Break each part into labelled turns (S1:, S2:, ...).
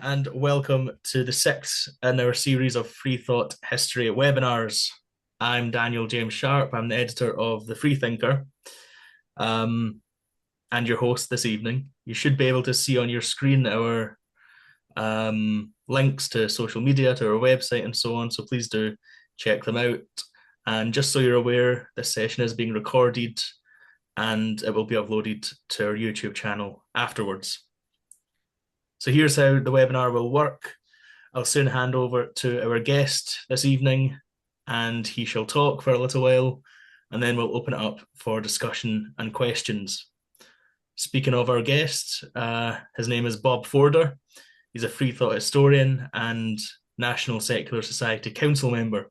S1: and welcome to the sixth in our series of Freethought History Webinars. I'm Daniel James Sharp. I'm the editor of the Freethinker, and your host this evening. You should be able to see on your screen our links to social media, to our website, and so on. So please do check them out. And just so you're aware, this session is being recorded and it will be uploaded to our YouTube channel afterwards. So here's how the webinar will work. I'll soon hand over to our guest this evening and he shall talk for a little while, and then we'll open it up for discussion and questions. Speaking of our guest, his name is Bob Forder. He's a Freethought historian and National Secular Society Council member,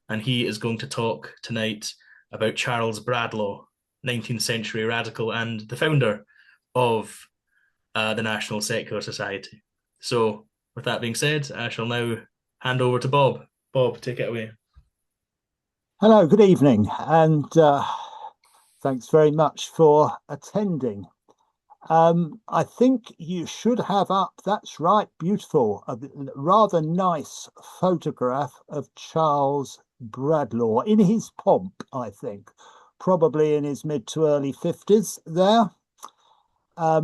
S1: and he is going to talk tonight about Charles Bradlaugh, 19th century radical and the founder of the National Secular Society. So with that being said, I shall now hand over to Bob. Bob, take it away.
S2: Hello, good evening, and thanks very much for attending. I think you should have up, that's right, beautiful, a rather nice photograph of Charles Bradlaugh in his pomp, I think, probably in his mid to early 50s there.
S3: I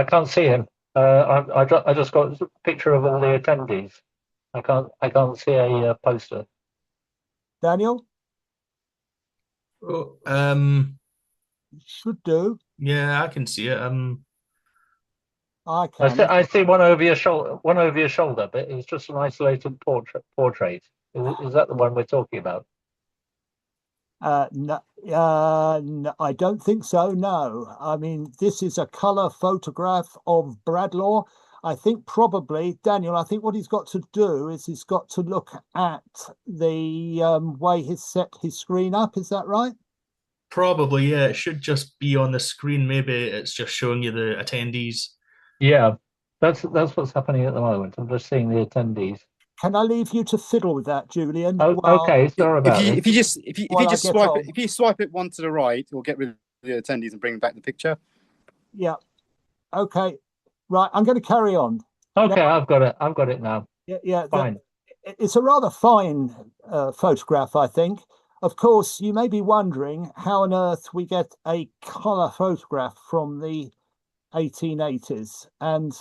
S3: can't see him. I just got a picture of all the attendees. I can't see a poster.
S2: Daniel?
S1: Oh,
S2: should do.
S1: Yeah, I can see it.
S2: I can.
S3: I see one over your shoulder, but it's just an isolated portrait. Is that the one we're talking about?
S2: No, I don't think so, no. I mean, this is a colour photograph of Bradlaugh. I think probably, Daniel, I think what he's got to do is he's got to look at the way he's set his screen up. Is that right?
S1: Probably, yeah. It should just be on the screen. Maybe it's just showing you the attendees.
S3: Yeah, that's what's happening at the moment. I'm just seeing the attendees.
S2: Can I leave you to fiddle with that, Julian?
S3: Oh, okay, sorry about it.
S4: If you just swipe it one to the right, it'll get rid of the attendees and bring back the picture.
S2: Yeah. Okay. Right. I'm going to carry on.
S3: Okay, now, I've got it now.
S2: Yeah.
S3: Fine.
S2: It's a rather fine photograph, I think. Of course, you may be wondering how on earth we get a colour photograph from the 1880s, and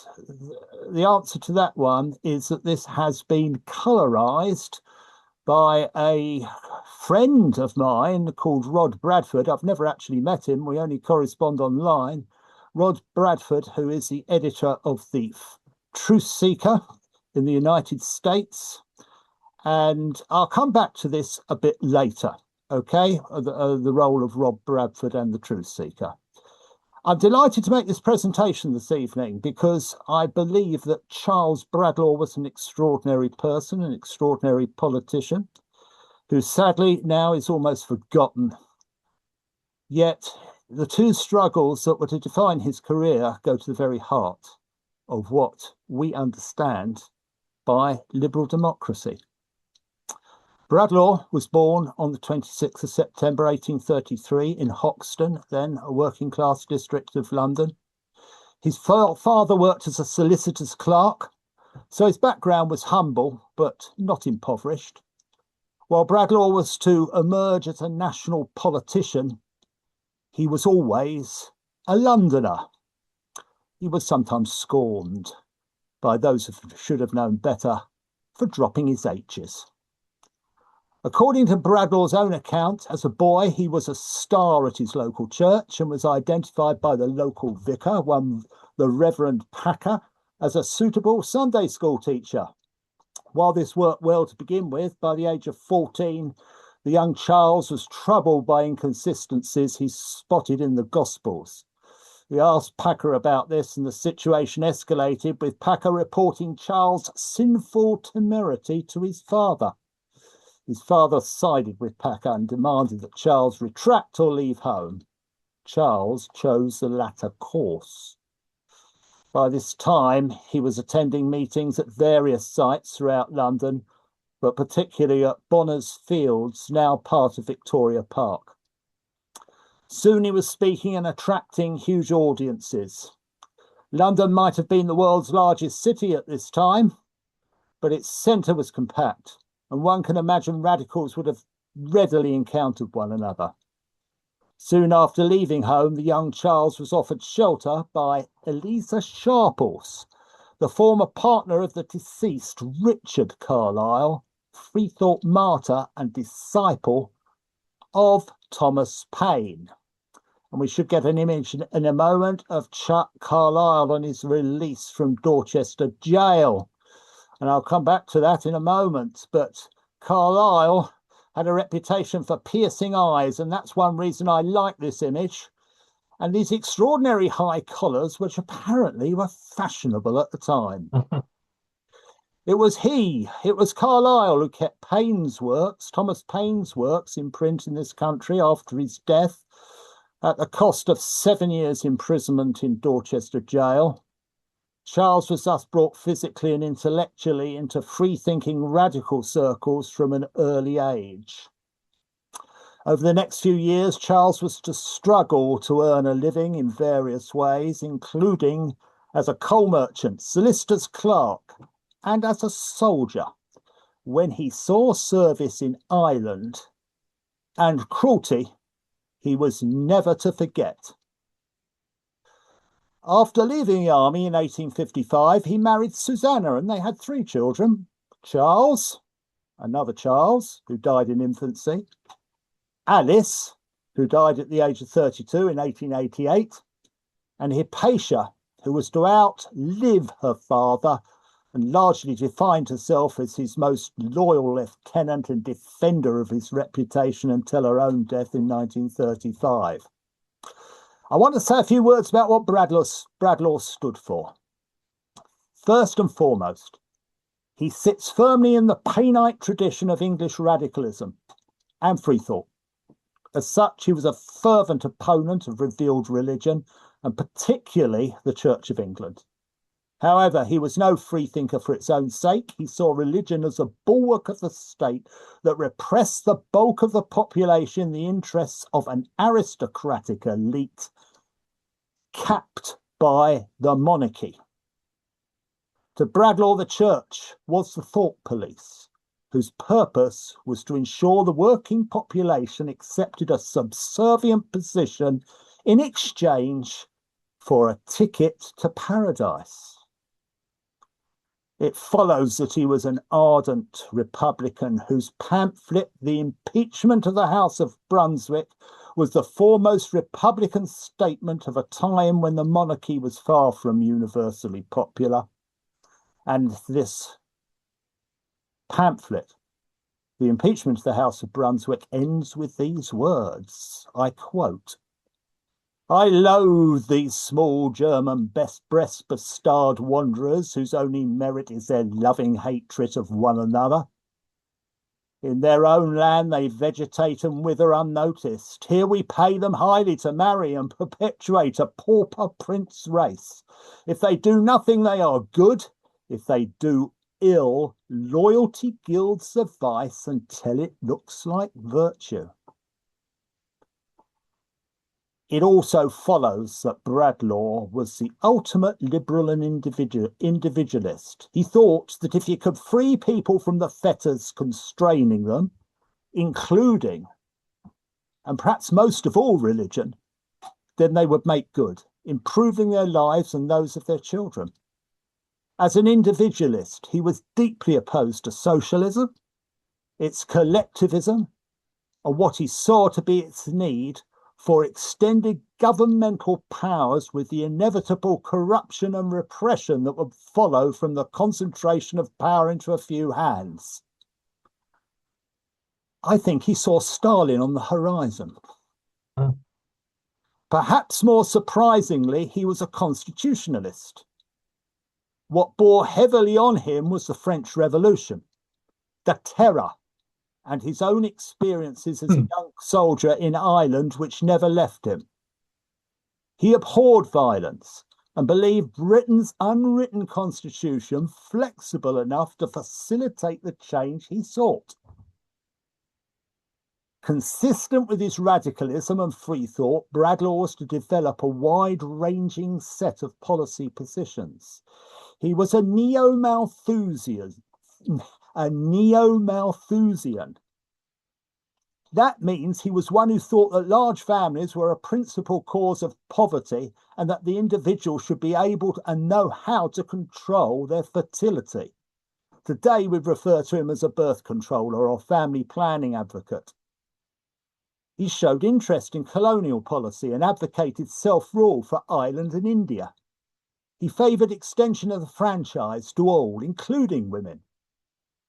S2: the answer to that one is that this has been colorized by a friend of mine called Rod Bradford. I've never actually met him, we only correspond online. Rod Bradford, who is the editor of the Truth Seeker in the United States, and I'll come back to this a bit later, okay, the role of Rod Bradford and the Truth Seeker. I'm delighted to make this presentation this evening because I believe that Charles Bradlaugh was an extraordinary person, an extraordinary politician, who sadly now is almost forgotten. Yet the two struggles that were to define his career go to the very heart of what we understand by liberal democracy. Bradlaugh was born on the 26th of September 1833 in Hoxton, then a working class district of London. His father worked as a solicitor's clerk, so his background was humble but not impoverished. While Bradlaugh was to emerge as a national politician, he was always a Londoner. He was sometimes scorned by those who should have known better for dropping his H's. According to Bradlaugh's own account, as a boy, he was a star at his local church and was identified by the local vicar, the Reverend Packer, as a suitable Sunday school teacher. While this worked well to begin with, by the age of 14, the young Charles was troubled by inconsistencies he spotted in the Gospels. We asked Packer about this, and the situation escalated, with Packer reporting Charles' sinful temerity to his father. His father sided with Packer and demanded that Charles retract or leave home. Charles chose the latter course. By this time, he was attending meetings at various sites throughout London, but particularly at Bonners Fields, now part of Victoria Park. Soon he was speaking and attracting huge audiences. London might have been the world's largest city at this time, but its centre was compact, and one can imagine radicals would have readily encountered one another. Soon after leaving home, the young Charles was offered shelter by Eliza Sharples, the former partner of the deceased Richard Carlyle, Freethought martyr and disciple of Thomas Paine. And we should get an image in a moment of Chuck Carlyle on his release from Dorchester jail. And I'll come back to that in a moment. But Carlyle had a reputation for piercing eyes, and that's one reason I like this image. And these extraordinary high collars, which apparently were fashionable at the time. It was Carlyle who kept Thomas Paine's works in print in this country after his death, at the cost of 7 years' imprisonment in Dorchester jail. Charles was thus brought physically and intellectually into free-thinking radical circles from an early age. Over the next few years, Charles was to struggle to earn a living in various ways, including as a coal merchant, solicitor's clerk, and as a soldier, when he saw service in Ireland and cruelty he was never to forget. After leaving the army in 1855, he married Susanna, and they had 3 children. Charles, another Charles, who died in infancy, Alice, who died at the age of 32 in 1888, and Hypatia, who was to outlive her father and largely defined herself as his most loyal lieutenant and defender of his reputation until her own death in 1935. I want to say a few words about what Bradlaugh stood for. First and foremost, he sits firmly in the Painite tradition of English radicalism and freethought. As such, he was a fervent opponent of revealed religion, and particularly the Church of England. However, he was no freethinker for its own sake. He saw religion as a bulwark of the state that repressed the bulk of the population in the interests of an aristocratic elite capped by the monarchy. To Bradlaugh, the church was the thought police, whose purpose was to ensure the working population accepted a subservient position in exchange for a ticket to paradise. It follows that he was an ardent Republican whose pamphlet, The Impeachment of the House of Brunswick, was the foremost Republican statement of a time when the monarchy was far from universally popular. And this pamphlet, The Impeachment of the House of Brunswick, ends with these words, I quote, "I loathe these small German breast-bestarred wanderers whose only merit is their loving hatred of one another. In their own land they vegetate and wither unnoticed. Here we pay them highly to marry and perpetuate a pauper prince race. If they do nothing, they are good. If they do ill, loyalty gilds the vice until it looks like virtue." It also follows that Bradlaugh was the ultimate liberal and individualist. He thought that if you could free people from the fetters constraining them, including, and perhaps most of all, religion, then they would make good, improving their lives and those of their children. As an individualist, he was deeply opposed to socialism, its collectivism, and what he saw to be its need for extended governmental powers with the inevitable corruption and repression that would follow from the concentration of power into a few hands. I think he saw Stalin on the horizon. Perhaps more surprisingly, he was a constitutionalist. What bore heavily on him was the French Revolution, the terror, and his own experiences as a young soldier in Ireland, which never left him. He abhorred violence and believed Britain's unwritten constitution flexible enough to facilitate the change he sought. Consistent with his radicalism and free thought, Bradlaugh was to develop a wide-ranging set of policy positions. He was a neo-Malthusian. That means he was one who thought that large families were a principal cause of poverty and that the individual should be able to, and know how to control their fertility. Today, we'd refer to him as a birth controller or family planning advocate. He showed interest in colonial policy and advocated self-rule for Ireland and India. He favoured extension of the franchise to all, including women.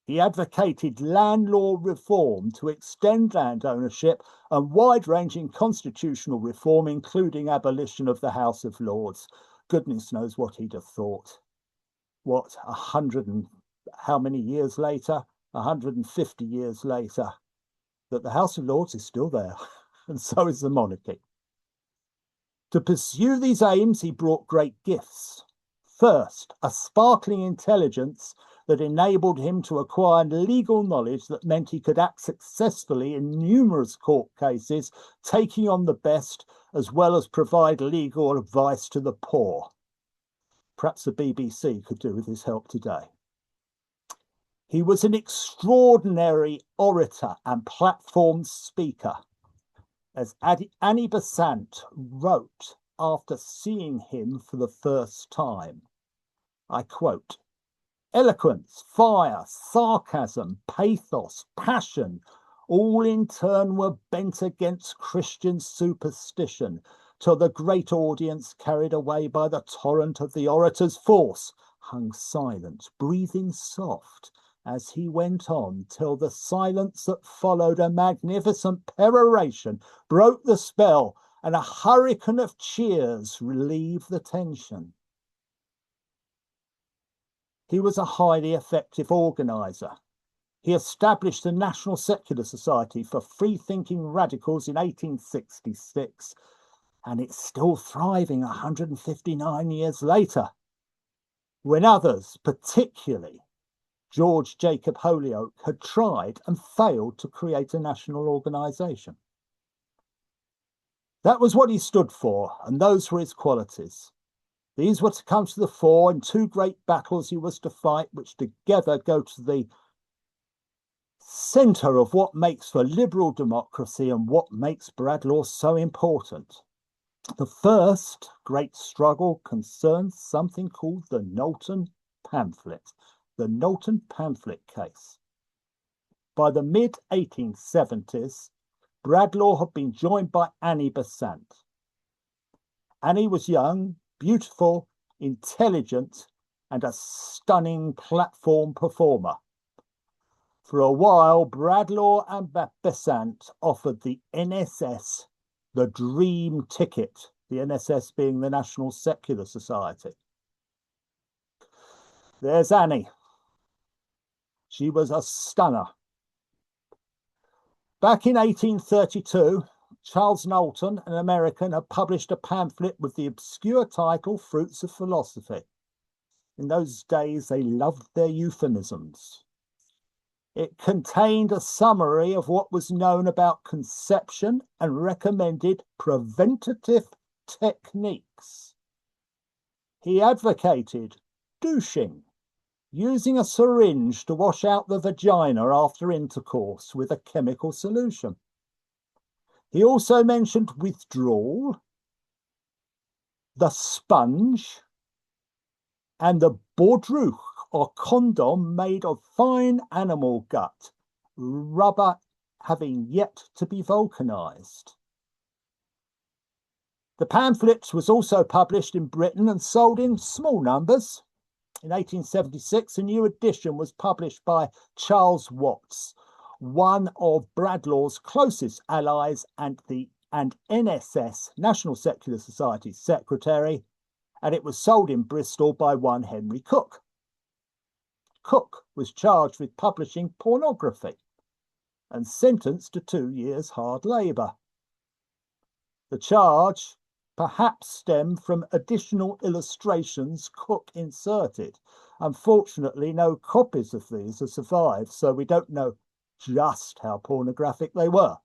S2: He advocated land law reform to extend land ownership and wide-ranging constitutional reform, including abolition of the House of Lords. Goodness knows what he'd have thought. What, 100 and how many years later? 150 years later, that the House of Lords is still there, and so is the monarchy. To pursue these aims, he brought great gifts. First, a sparkling intelligence that enabled him to acquire legal knowledge that meant he could act successfully in numerous court cases, taking on the best, as well as provide legal advice to the poor. Perhaps the BBC could do with his help today. He was an extraordinary orator and platform speaker. As Annie Besant wrote after seeing him for the first time, I quote, "Eloquence, fire, sarcasm, pathos, passion, all in turn were bent against Christian superstition, till the great audience, carried away by the torrent of the orator's force, hung silent, breathing soft, as he went on, till the silence that followed a magnificent peroration broke the spell, and a hurricane of cheers relieved the tension." He was a highly effective organiser. He established the National Secular Society for Free-Thinking Radicals in 1866, and it's still thriving 159 years later, when others, particularly George Jacob Holyoake, had tried and failed to create a national organisation. That was what he stood for, and those were his qualities. These were to come to the fore in two great battles he was to fight, which together go to the centre of what makes for liberal democracy and what makes Bradlaugh so important. The first great struggle concerns something called the Knowlton pamphlet, the Knowlton pamphlet case. By the mid-1870s, Bradlaugh had been joined by Annie Besant. Annie was young, beautiful, intelligent, and a stunning platform performer. For a while, Bradlaugh and Besant offered the NSS the dream ticket, the NSS being the National Secular Society. There's Annie. She was a stunner. Back in 1832, Charles Knowlton, an American, had published a pamphlet with the obscure title Fruits of Philosophy. In those days, they loved their euphemisms. It contained a summary of what was known about conception and recommended preventative techniques. He advocated douching, using a syringe to wash out the vagina after intercourse with a chemical solution. He also mentioned withdrawal, the sponge, and the baudruche, or condom made of fine animal gut, rubber having yet to be vulcanized. The pamphlet was also published in Britain and sold in small numbers. In 1876, a new edition was published by Charles Watts, one of Bradlaugh's closest allies and NSS, National Secular Society secretary, and it was sold in Bristol by one Henry Cook. Cook was charged with publishing pornography and sentenced to 2 years hard labour. The charge perhaps stemmed from additional illustrations Cook inserted. Unfortunately, no copies of these have survived, so we don't know just how pornographic they were.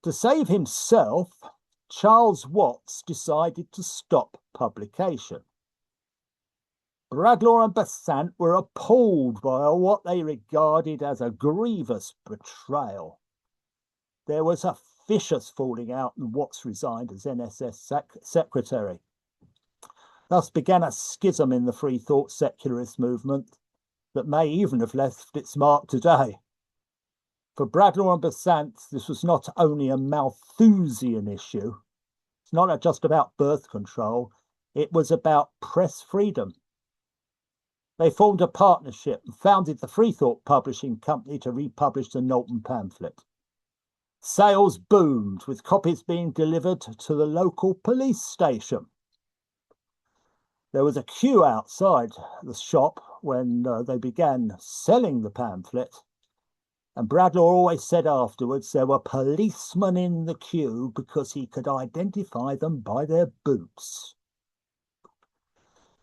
S2: To save himself, Charles Watts decided to stop publication. Bradlaugh and Besant were appalled by what they regarded as a grievous betrayal. There was a vicious falling out, and Watts resigned as NSS secretary. Thus began a schism in the Freethought secularist movement that may even have left its mark today. For Bradlaugh and Besant, this was not only a Malthusian issue, it's not just about birth control, it was about press freedom. They formed a partnership and founded the Freethought Publishing Company to republish the Knowlton pamphlet. Sales boomed, with copies being delivered to the local police station. There was a queue outside the shop when they began selling the pamphlet, and Bradlaugh always said afterwards there were policemen in the queue because he could identify them by their boots.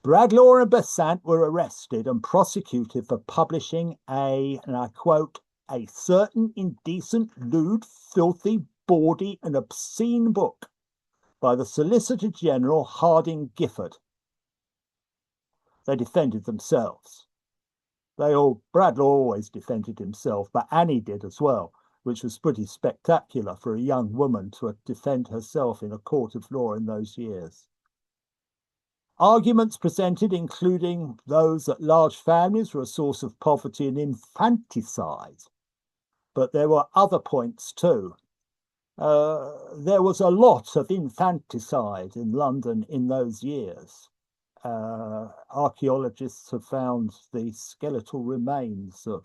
S2: Bradlaugh and Besant were arrested and prosecuted for publishing a, and I quote, a certain indecent, lewd, filthy, bawdy and obscene book by the Solicitor General Harding Gifford. They defended themselves. Bradlaugh always defended himself, but Annie did as well, which was pretty spectacular for a young woman to defend herself in a court of law in those years. Arguments presented, including those that large families were a source of poverty and infanticide. But there were other points too. There was a lot of infanticide in London in those years. Archaeologists have found the skeletal remains of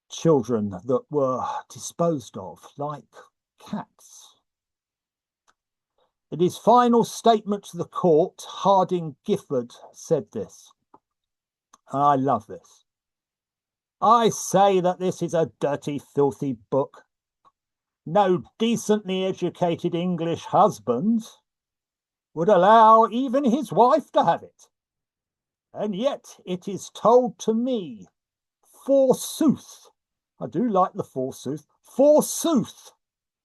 S2: children that were disposed of like cats. In his final statement to the court, Harding Gifford said this. I love this. I say that this is a dirty, filthy book. No decently educated English husband would allow even his wife to have it. And yet it is told to me, forsooth, I do like the forsooth,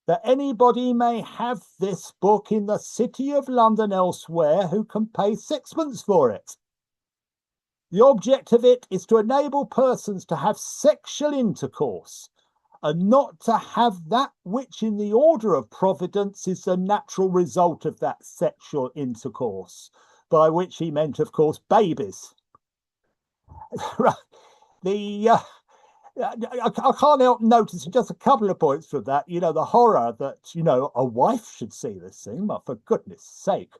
S2: that anybody may have this book in the City of London elsewhere who can pay sixpence for it. The object of it is to enable persons to have sexual intercourse and not to have that which in the order of providence is the natural result of that sexual intercourse, by which he meant, of course, babies. I can't help noticing just a couple of points from that. You know, the horror that, you know, a wife should see this thing, but for goodness sake,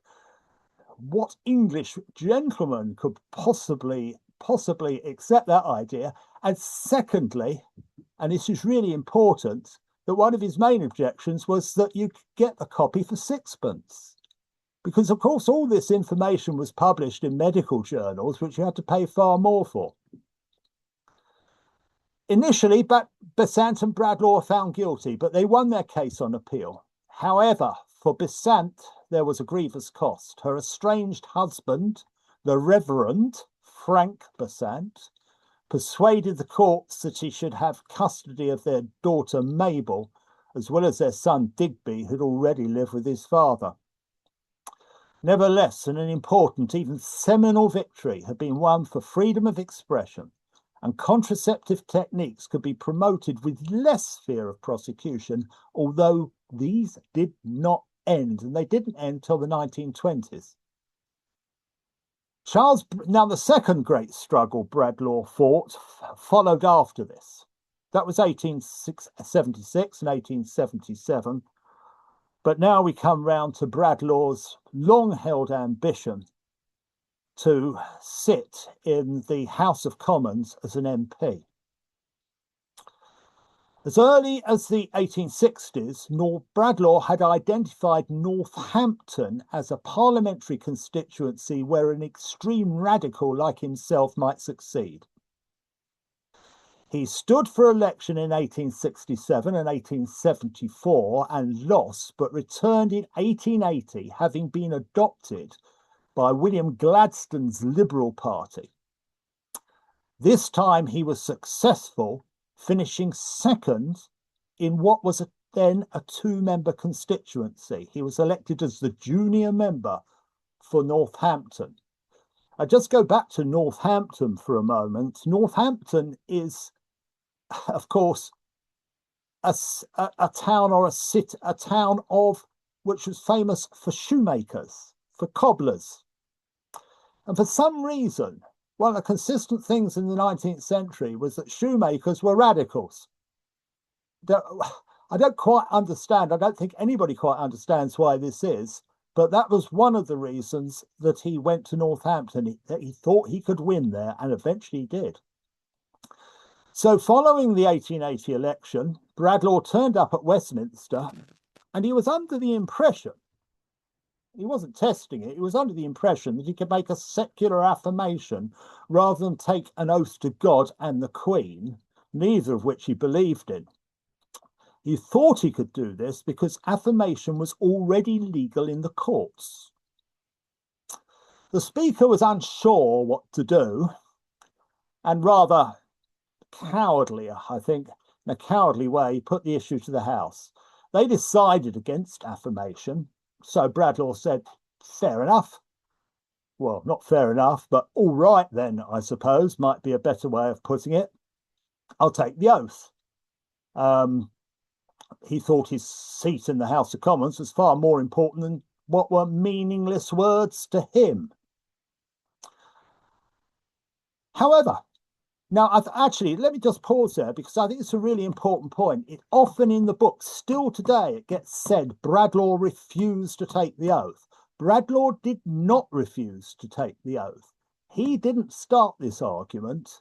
S2: what English gentleman could possibly accept that idea? And secondly, and this is really important, that one of his main objections was that you could get a copy for sixpence. Because, of course, all this information was published in medical journals, which you had to pay far more for. Initially, Besant and Bradlaugh were found guilty, but they won their case on appeal. However, for Besant, there was a grievous cost. Her estranged husband, the Reverend Frank Besant, persuaded the courts that he should have custody of their daughter Mabel, as well as their son Digby, who'd already lived with his father. Nevertheless, an important, even seminal victory had been won for freedom of expression, and contraceptive techniques could be promoted with less fear of prosecution, although these did not end, and they didn't end till the 1920s. Now the second great struggle Bradlaugh fought followed after this. That was 1876 and 1877. But now we come round to Bradlaugh's long-held ambition to sit in the House of Commons as an MP. As early as the 1860s, Bradlaugh had identified Northampton as a parliamentary constituency where an extreme radical like himself might succeed. He stood for election in 1867 and 1874 and lost, but returned in 1880, having been adopted by William Gladstone's Liberal Party. This time he was successful, finishing second in what was then a two-member constituency. He was elected as the junior member for Northampton. I just go back to Northampton for a moment. Northampton is, of course, a town or a city, a town of which was famous for shoemakers, for cobblers. And for some reason, one of the consistent things in the 19th century was that shoemakers were radicals. I don't quite understand. I don't think anybody quite understands why this is, but that was one of the reasons that he went to Northampton, that he thought he could win there, and eventually did. So following the 1880 election, Bradlaugh turned up at Westminster, and he was under the impression, he wasn't testing it, he was under the impression that he could make a secular affirmation rather than take an oath to God and the Queen, neither of which he believed in. He thought he could do this because affirmation was already legal in the courts. The Speaker was unsure what to do, and rather cowardly, I think, in a cowardly way, put the issue to the House. They decided against affirmation, so Bradlaugh said, fair enough. Well, not fair enough, but all right then, I suppose, might be a better way of putting it. I'll take the oath. He thought his seat in the House of Commons was far more important than what were meaningless words to him. However, now actually, let me just pause there because I think it's a really important point. It often in the book, still today, it gets said Bradlaugh refused to take the oath. Bradlaugh did not refuse to take the oath. He didn't start this argument.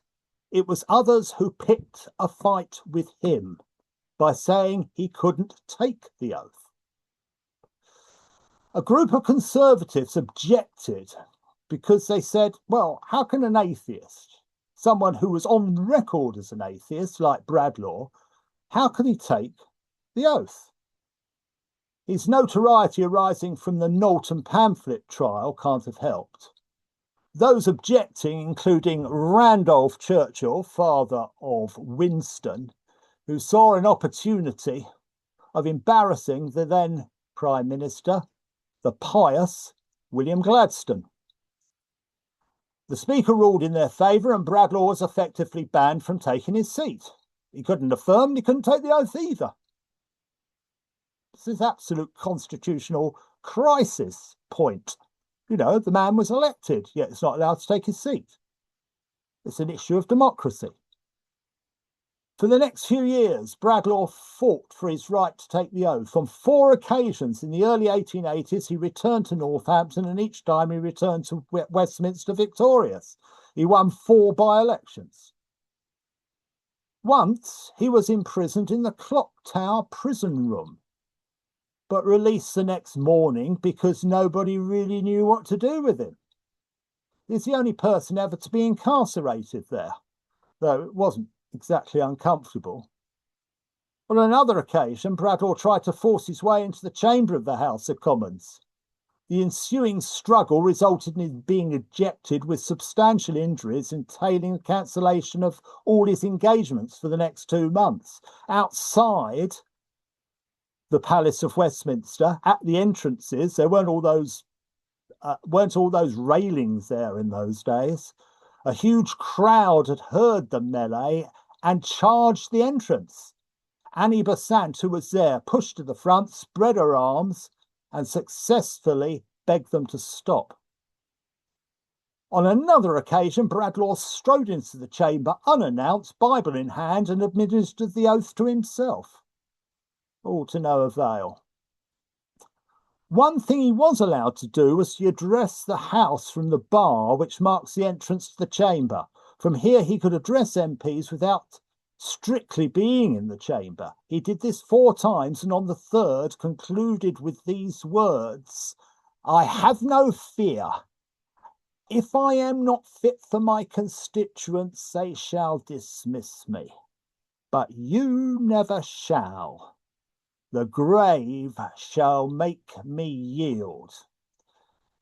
S2: It was others who picked a fight with him by saying he couldn't take the oath. A group of Conservatives objected because they said, well, how can an atheist, someone who was on record as an atheist like Bradlaugh, how can he take the oath? His notoriety arising from the Knowlton pamphlet trial can't have helped. Those objecting, including Randolph Churchill, father of Winston, who saw an opportunity of embarrassing the then Prime Minister, the pious William Gladstone. The Speaker ruled in their favour and Bradlaugh was effectively banned from taking his seat. He couldn't affirm, he couldn't take the oath either. This is absolute constitutional crisis point. You know, the man was elected, yet he's not allowed to take his seat. It's an issue of democracy. For the next few years, Bradlaugh fought for his right to take the oath. On 4 occasions in the early 1880s, he returned to Northampton, and each time he returned to Westminster victorious. He won 4 by-elections. Once, he was imprisoned in the Clock Tower prison room, but released the next morning because nobody really knew what to do with him. He's the only person ever to be incarcerated there, though it wasn't exactly uncomfortable. On another occasion, Bradlaugh tried to force his way into the chamber of the House of Commons. The ensuing struggle resulted in him being ejected with substantial injuries, entailing the cancellation of all his engagements for the next 2 months. Outside the Palace of Westminster, at the entrances, there weren't all those railings there in those days. A huge crowd had heard the melee and charged the entrance. Annie Besant, who was there, pushed to the front, spread her arms, and successfully begged them to stop. On another occasion, Bradlaugh strode into the chamber unannounced, Bible in hand, and administered the oath to himself. All to no avail. One thing he was allowed to do was to address the House from the bar, which marks the entrance to the chamber. From here, he could address MPs without strictly being in the chamber. He did this 4 times, and on the 3rd concluded with these words, "I have no fear. If I am not fit for my constituents, they shall dismiss me. But you never shall. The grave shall make me yield."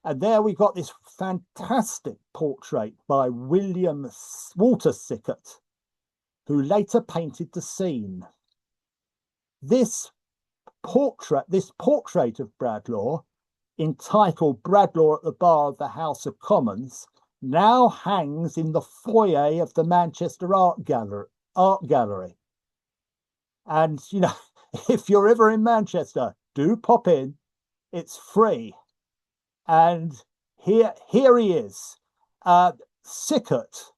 S2: And there we got this fantastic portrait by William Walter-Sickert, who later painted the scene. This this portrait of Bradlaugh, entitled Bradlaugh at the Bar of the House of Commons, now hangs in the foyer of the Manchester Art Gallery. And, you know, if you're ever in Manchester, do pop in. It's free. And here he is. Sickert,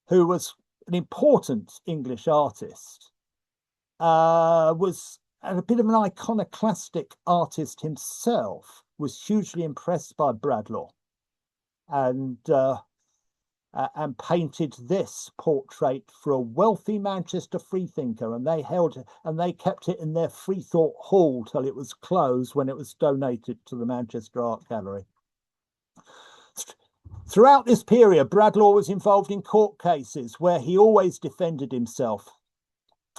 S2: who was an important English artist, was a bit of an iconoclastic artist himself, was hugely impressed by Bradlaugh, and painted this portrait for a wealthy Manchester freethinker, and they kept it in their Freethought Hall till it was closed, when it was donated to the Manchester Art Gallery. Throughout this period, Bradlaugh was involved in court cases where he always defended himself.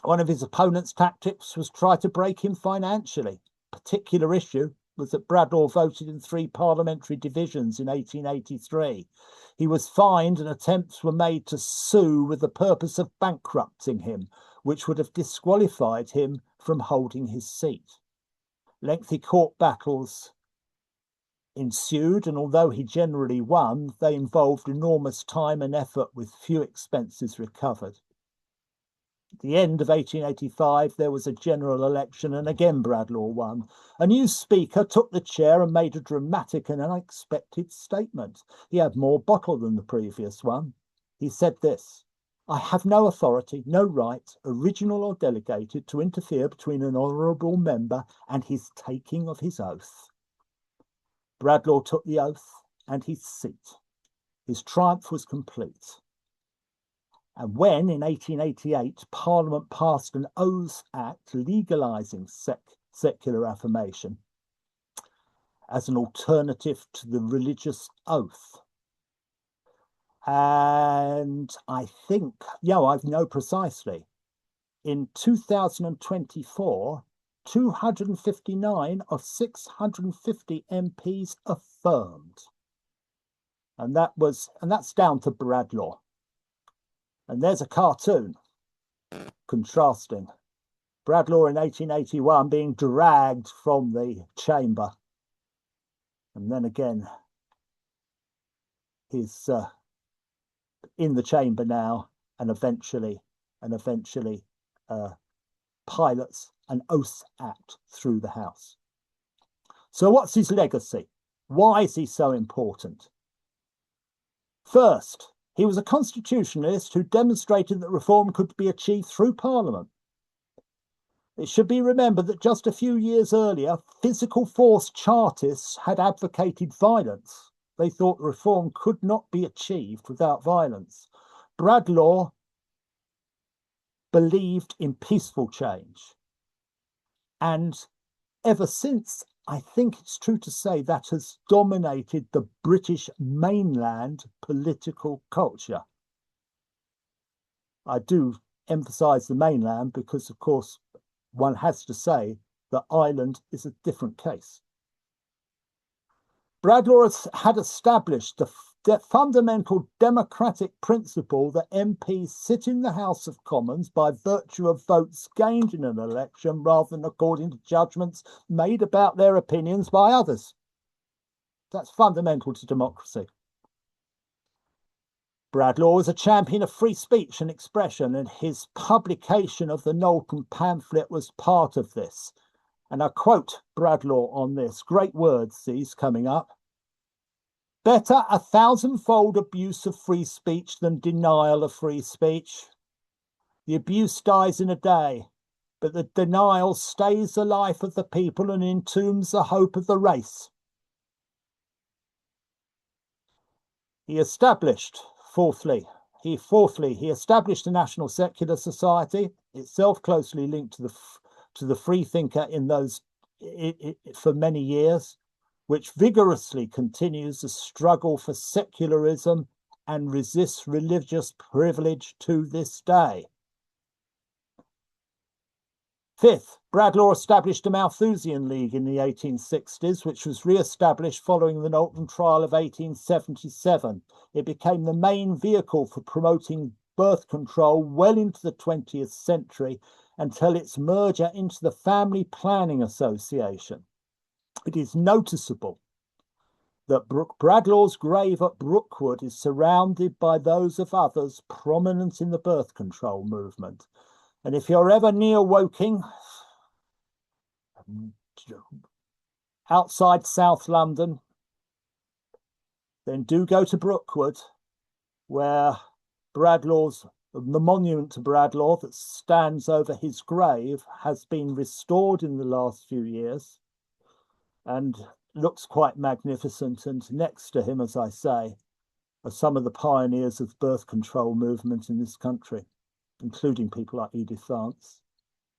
S2: One of his opponent's tactics was try to break him financially. A particular issue was that Bradlaugh voted in 3 parliamentary divisions in 1883. He was fined and attempts were made to sue with the purpose of bankrupting him, which would have disqualified him from holding his seat. Lengthy court battles ensued, and although he generally won, they involved enormous time and effort with few expenses recovered. At the end of 1885, there was a general election, and again Bradlaugh won. A new speaker took the chair and made a dramatic and unexpected statement. He had more bottle than the previous one. He said this: "I have no authority, no right, original or delegated, to interfere between an honourable member and his taking of his oath." Bradlaugh took the oath and his seat. His triumph was complete. And when, in 1888, Parliament passed an Oaths Act legalising secular affirmation as an alternative to the religious oath. And I think, I know precisely, in 2024, 259 of 650 MPs affirmed. And that's down to Bradlaugh. And there's a cartoon contrasting Bradlaugh in 1881 being dragged from the chamber. And then again, he's in the chamber now, and eventually pilots an Oaths Act through the House. So what's his legacy? Why is he so important? First, he was a constitutionalist who demonstrated that reform could be achieved through Parliament. It should be remembered that just a few years earlier, physical force Chartists had advocated violence. They thought reform could not be achieved without violence. Bradlaugh believed in peaceful change. And ever since, I think it's true to say, that has dominated the British mainland political culture. I do emphasise the mainland because, of course, one has to say that Ireland is a different case. Bradlaugh had established the fundamental democratic principle that MPs sit in the House of Commons by virtue of votes gained in an election rather than according to judgments made about their opinions by others. That's fundamental to democracy. Bradlaugh was a champion of free speech and expression, and his publication of the Knowlton pamphlet was part of this. And I quote Bradlaugh on this. Great words, these coming up. "Better 1,000-fold abuse of free speech than denial of free speech. The abuse dies in a day, but the denial stays the life of the people and entombs the hope of the race." He established, fourthly, he established the National Secular Society, itself closely linked to the Freethinker for many years, which vigorously continues the struggle for secularism and resists religious privilege to this day. Fifth, Bradlaugh established the Malthusian League in the 1860s, which was re-established following the Knowlton trial of 1877. It became the main vehicle for promoting birth control well into the 20th century, until its merger into the Family Planning Association. It is noticeable that Bradlaugh's grave at Brookwood is surrounded by those of others prominent in the birth control movement. And if you're ever near Woking, outside South London, then do go to Brookwood, where the monument to Bradlaugh that stands over his grave has been restored in the last few years and looks quite magnificent. And next to him, as I say, are some of the pioneers of the birth control movement in this country, including people like Edith Vance.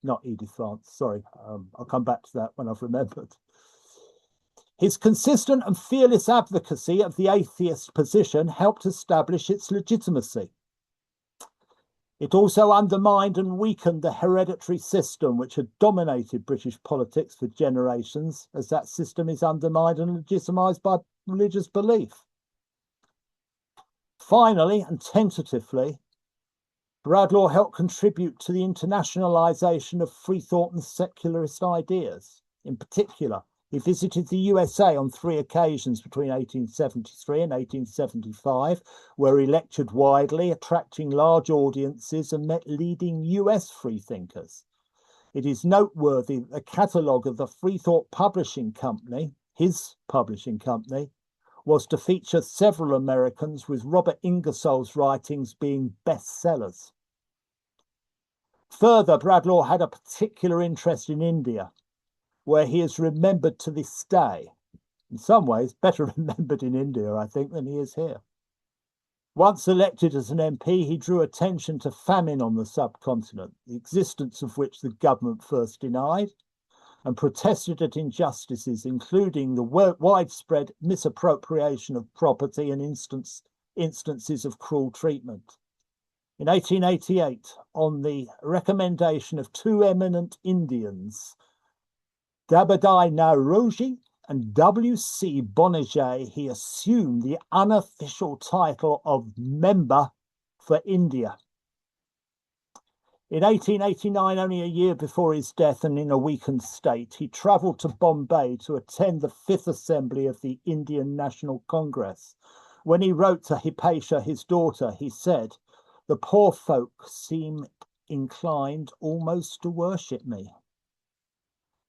S2: Not Edith Vance, sorry. I'll come back to that when I've remembered. His consistent and fearless advocacy of the atheist position helped establish its legitimacy. It also undermined and weakened the hereditary system which had dominated British politics for generations, as that system is undermined and legitimised by religious belief. Finally, and tentatively, Bradlaugh helped contribute to the internationalisation of freethought and secularist ideas. In particular, he visited the USA on 3 occasions between 1873 and 1875, where he lectured widely, attracting large audiences and met leading US freethinkers. It is noteworthy that the catalogue of the Freethought Publishing Company, his publishing company, was to feature several Americans, with Robert Ingersoll's writings being bestsellers. Further, Bradlaugh had a particular interest in India, where he is remembered to this day. In some ways, better remembered in India, I think, than he is here. Once elected as an MP, he drew attention to famine on the subcontinent, the existence of which the government first denied, and protested at injustices, including the widespread misappropriation of property and instances of cruel treatment. In 1888, on the recommendation of 2 eminent Indians, Dabadai Nauroji and W.C. Bonaget, he assumed the unofficial title of Member for India. In 1889, only a year before his death and in a weakened state, he travelled to Bombay to attend the 5th Assembly of the Indian National Congress. When he wrote to Hypatia, his daughter, he said, "The poor folk seem inclined almost to worship me."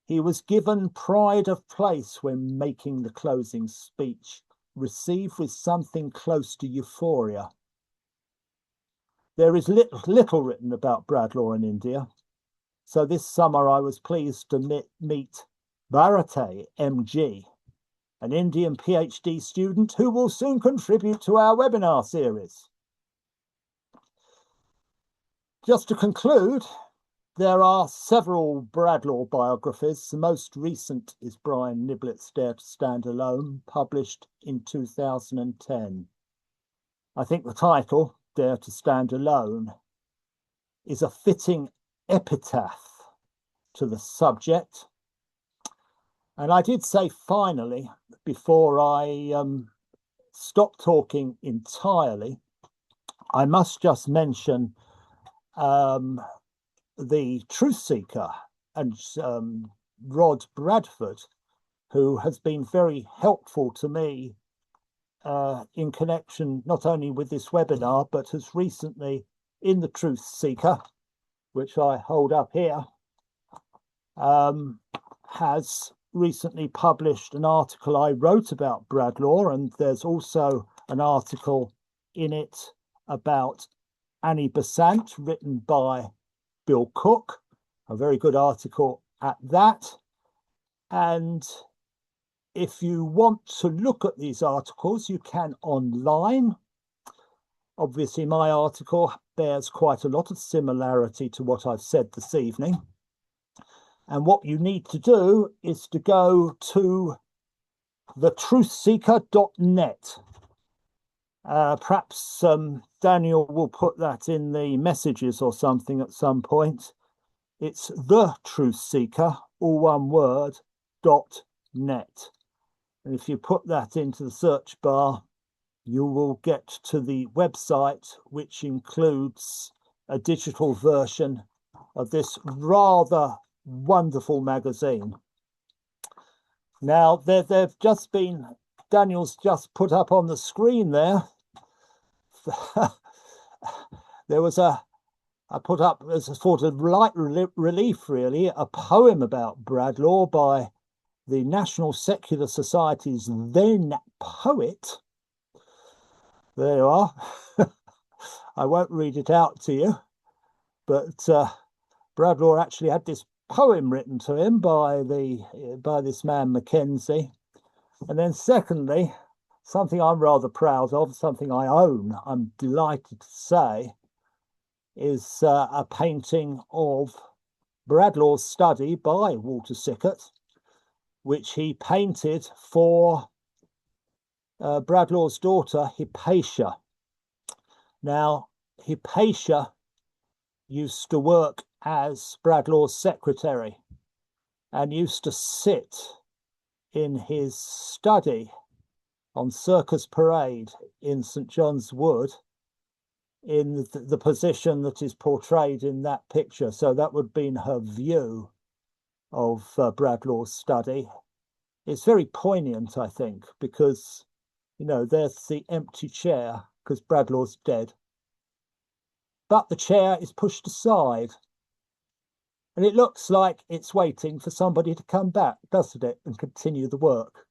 S2: He was given pride of place when making the closing speech, received with something close to euphoria. There is little written about Bradlaugh in India, so this summer I was pleased to meet Bharati MG, an Indian PhD student who will soon contribute to our webinar series. Just to conclude, there are several Bradlaugh biographies. The most recent is Brian Niblett's Dare to Stand Alone, published in 2010. I think the title, Dare to Stand Alone, is a fitting epitaph to the subject. And I did say finally, before I stop talking entirely, I must just mention the truth seeker and Rod Bradford, who has been very helpful to me in connection not only with this webinar, but has recently, in the Truth Seeker, which I hold up here, has recently published an article I wrote about Bradlaugh, and there's also an article in it about Annie Besant, written by Bill Cook, a very good article at that. And if you want to look at these articles, you can online. Obviously, my article bears quite a lot of similarity to what I've said this evening. And what you need to do is to go to thetruthseeker.net. Perhaps Daniel will put that in the messages or something at some point. It's thetruthseeker, all one word, .net. And if you put that into the search bar, you will get to the website, which includes a digital version of this rather wonderful magazine. Now, they've just been, Daniel's just put up on the screen there. There was I put up as a sort of light relief, really, a poem about Bradlaugh by the National Secular Society's then poet. There you are. I won't read it out to you, but Bradlaugh actually had this poem written to him by this man Mackenzie. And then secondly, something I'm rather proud of, something I own, I'm delighted to say, is a painting of Bradlaugh's study by Walter Sickert, which he painted for Bradlaugh's daughter, Hypatia. Now, Hypatia used to work as Bradlaugh's secretary and used to sit in his study on Circus Parade in St. John's Wood in the position that is portrayed in that picture. So that would have been her view of Bradlaugh's study. It's very poignant, I think, because, you know, there's the empty chair because Bradlaugh's dead. But the chair is pushed aside. And it looks like it's waiting for somebody to come back, doesn't it, and continue the work.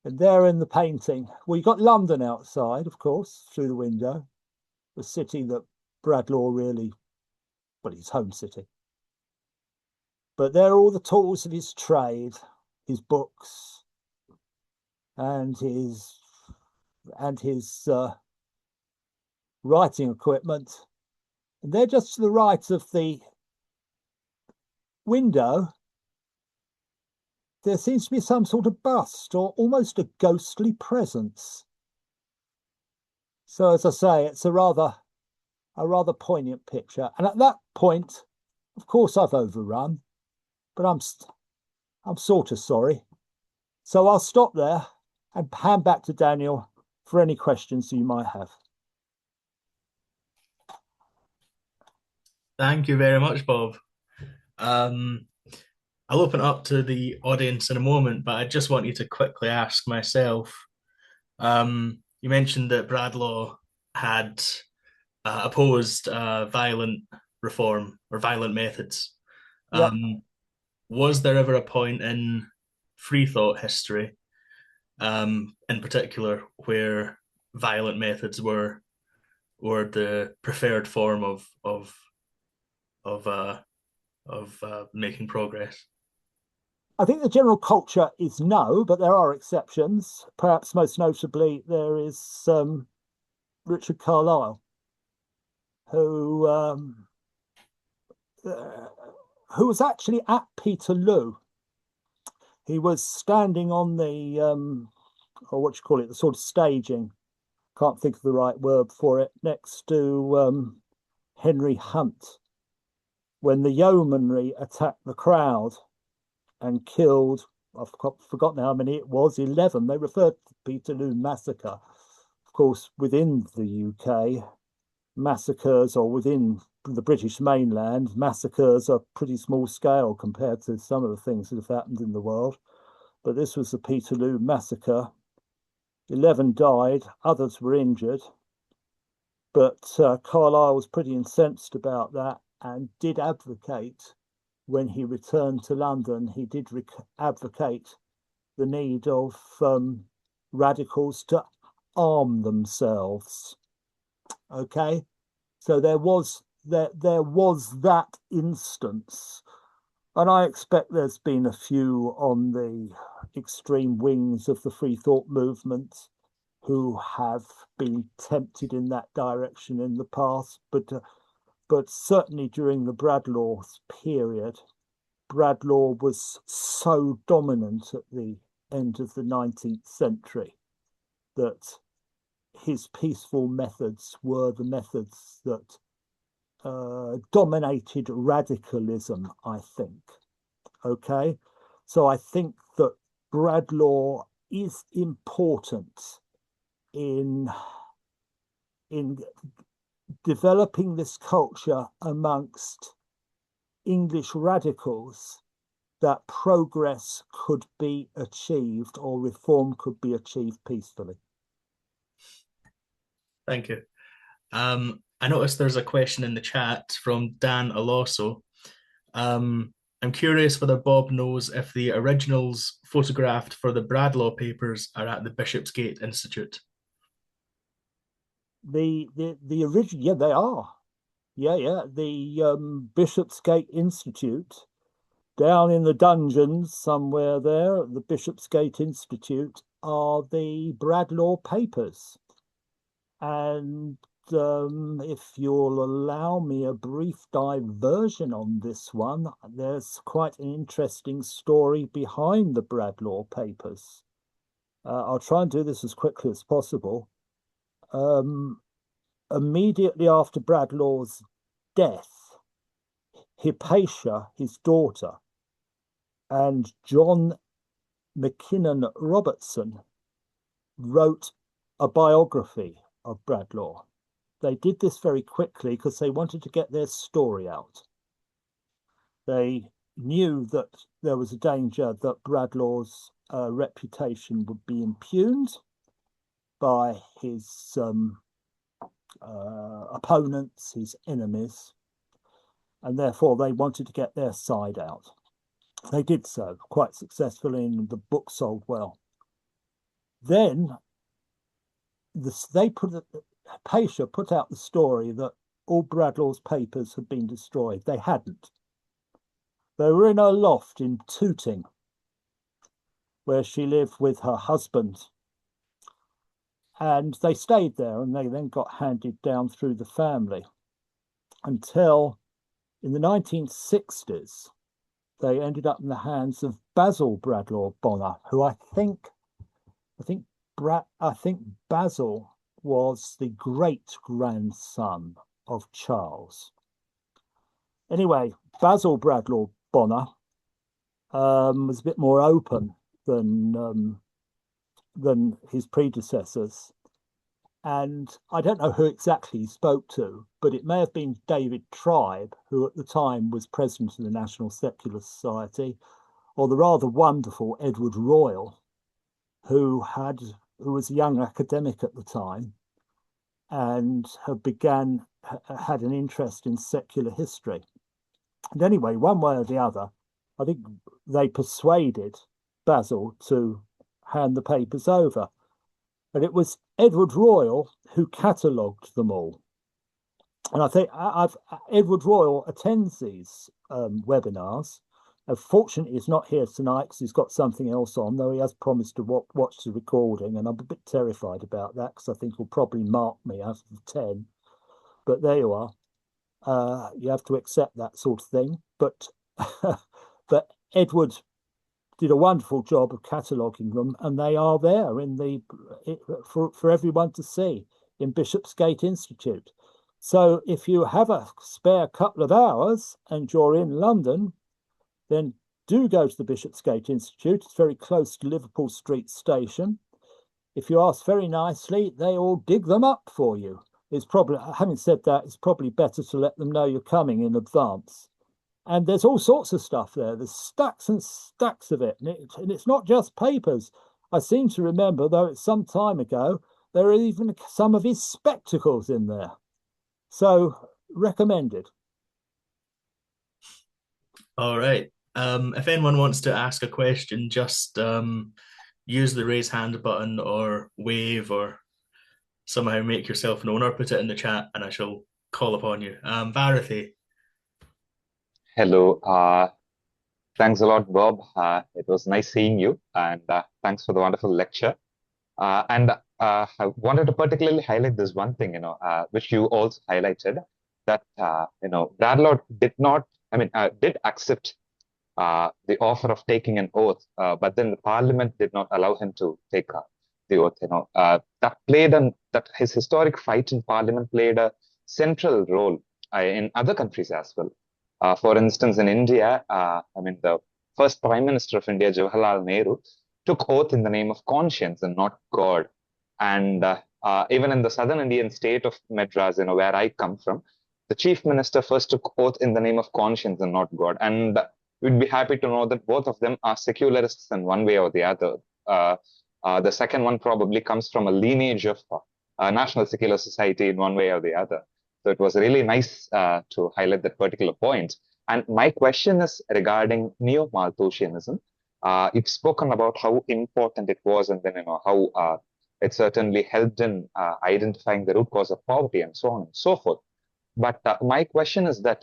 S2: And there in the painting, well, you've got London outside, of course, through the window, the city that Bradlaugh really, well, his home city. But there are all the tools of his trade, his books, and his writing equipment. And they're just to the right of the window. There seems to be some sort of bust or almost a ghostly presence. So as I say, it's a rather poignant picture. And at that point, of course, I've overrun, but I'm sort of sorry. So I'll stop there and hand back to Daniel for any questions you might have.
S1: Thank you very much, Bob. I'll open up to the audience in a moment, but I just want you to quickly ask myself. You mentioned that Bradlaugh had opposed violent reform or violent methods.
S2: Yep.
S1: Was there ever a point in Freethought history, in particular, where violent methods were the preferred form of making progress?
S2: I think the general culture is no, but there are exceptions. Perhaps most notably, there is Richard Carlile, who was actually at Peterloo. He was standing on the, or what you call it, the sort of staging, can't think of the right word for it, next to Henry Hunt, when the yeomanry attacked the crowd and killed, I've forgotten how many it was, 11. They referred to the Peterloo massacre. Of course, within the UK, massacres, or within the British mainland, massacres are pretty small scale compared to some of the things that have happened in the world. But this was the Peterloo massacre. 11 died, others were injured. But Carlile was pretty incensed about that and did advocate, when he returned to London, he did advocate the need of radicals to arm themselves. Okay, so there was that instance, and I expect there's been a few on the extreme wings of the Freethought movement who have been tempted in that direction in the past, but certainly during the Bradlaugh period, Bradlaugh was so dominant at the end of the 19th century that his peaceful methods were the methods that dominated radicalism, I think. Okay, so I think that Bradlaugh is important in developing this culture amongst English radicals that progress could be achieved or reform could be achieved peacefully.
S1: Thank you. I noticed there's a question in the chat from Dan Aloso. I'm curious whether Bob knows if the originals photographed for the Bradlaugh papers are at the Bishopsgate Institute.
S2: The original, yeah, they are. Yeah. The Bishopsgate Institute, down in the dungeons somewhere there at the Bishopsgate Institute, are the Bradlaugh papers. And if you'll allow me a brief diversion on this one, there's quite an interesting story behind the Bradlaugh papers. I'll try and do this as quickly as possible. Immediately after Bradlaugh's death, Hypatia, his daughter, and John McKinnon Robertson wrote a biography of Bradlaugh. They did this very quickly because they wanted to get their story out. They knew that there was a danger that Bradlaugh's reputation would be impugned by his opponents, his enemies, and therefore they wanted to get their side out. They did so quite successfully, and the book sold well. Then Hypatia put out the story that all Bradlaugh's papers had been destroyed. They hadn't. They were in her loft in Tooting, where she lived with her husband. And they stayed there, and they then got handed down through the family until in the 1960s, they ended up in the hands of Basil Bradlaugh Bonner, who I think Basil was the great-grandson of Charles. Anyway, Basil Bradlaugh Bonner was a bit more open than his predecessors. And I don't know who exactly he spoke to, but it may have been David Tribe, who at the time was president of the National Secular Society, or the rather wonderful Edward Royal, who was a young academic at the time and had an interest in secular history. And anyway, one way or the other, I think they persuaded Basil to hand the papers over. And it was Edward Royal who catalogued them all. And I think Edward Royal attends these webinars. Fortunately, he's not here tonight because he's got something else on, though he has promised to watch the recording, and I'm a bit terrified about that because I think he'll probably mark me out of 10. But there you are. You have to accept that sort of thing. But Edward did a wonderful job of cataloguing them, and they are there for everyone to see in Bishopsgate Institute. So if you have a spare couple of hours and you're in London, then do go to the Bishopsgate Institute. It's very close to Liverpool Street Station. If you ask very nicely, they all dig them up for you. It's probably, having said that, it's probably better to let them know you're coming in advance. And there's all sorts of stuff there. There's stacks and stacks of it. And it's not just papers. I seem to remember, though it's some time ago, there are even some of his spectacles in there. So, recommended.
S1: All right. If anyone wants to ask a question, just use the raise hand button or wave or somehow make yourself known or put it in the chat and I shall call upon you. Bharathy.
S5: Hello. Thanks a lot, Bob. It was nice seeing you, and thanks for the wonderful lecture. And I wanted to particularly highlight this one thing, which you also highlighted, that Bradlaugh did accept the offer of taking an oath, but then the Parliament did not allow him to take the oath. That his historic fight in Parliament played a central role in other countries as well. For instance, in India, the first Prime Minister of India, Jawaharlal Nehru, took oath in the name of conscience and not God. And even in the southern Indian state of Madras, where I come from, the chief minister first took oath in the name of conscience and not God. And we'd be happy to know that both of them are secularists in one way or the other. The second one probably comes from a lineage of National Secular Society in one way or the other. So it was really nice to highlight that particular point. And my question is regarding Neo-Malthusianism. You've spoken about how important it was, and then how it certainly helped in identifying the root cause of poverty and so on and so forth. But my question is that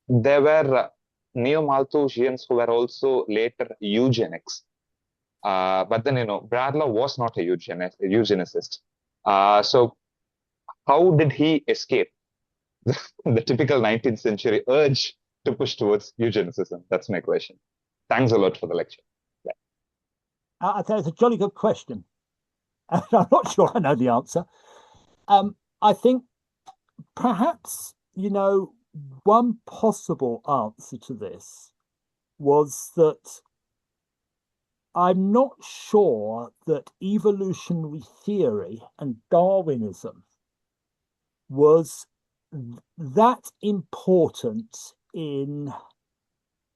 S5: there were Neo-Malthusians who were also later eugenics. But then Bradlaugh was not a eugenicist. So how did he escape the typical 19th century urge to push towards eugenicism? That's my question. Thanks a lot for the lecture. Yeah.
S2: I think it's a jolly good question. And I'm not sure I know the answer. I think perhaps, one possible answer to this was that I'm not sure that evolutionary theory and Darwinism was that important in